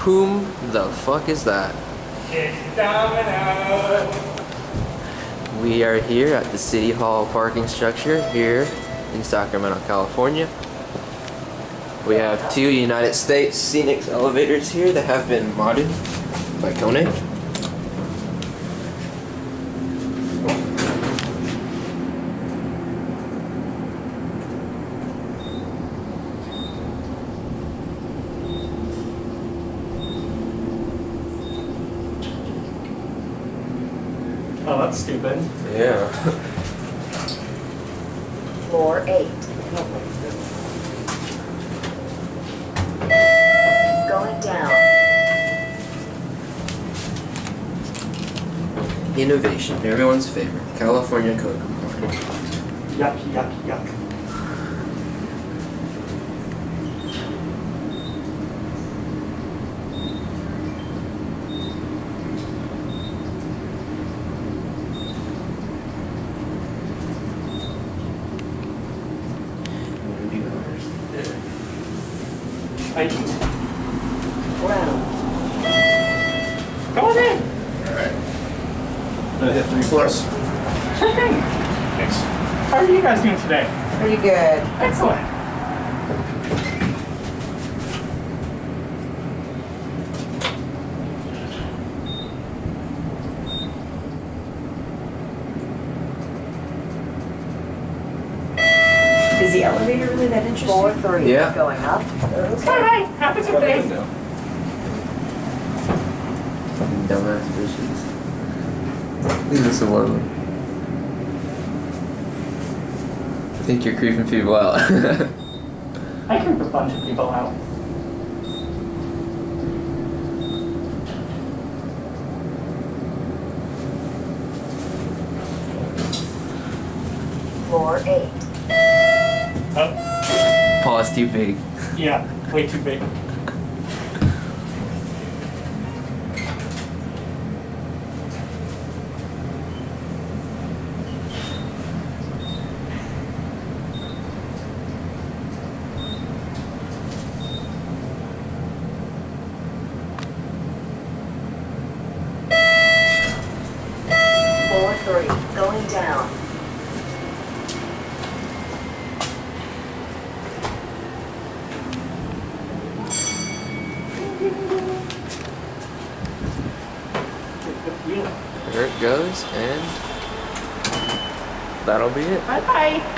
Whom the fuck is that? It's Domino. We are here at the City Hall parking structure here in Sacramento, California. We have two United States Scenic elevators here that have been modded by Kone. Oh, that's stupid. Yeah. Floor 8. Going down. Innovation, everyone's favorite. California code compliant. Yuck, yuck, yuck. Ground. Come on in. Alright. Gonna hit 3 floors. Sure thing. Thanks. How are you guys doing today? Pretty good. Excellent. Is the elevator really that interesting? Floor 3. Yeah. Going up. Hi, happens with day. Dumbass bitches. Leave us alone. I think you're creeping people out. I creep a bunch of people out. Floor 8. Oh, Paw's too big. yeah, way too big. Floor 3. Going down. There it goes, and that'll be it. Bye bye.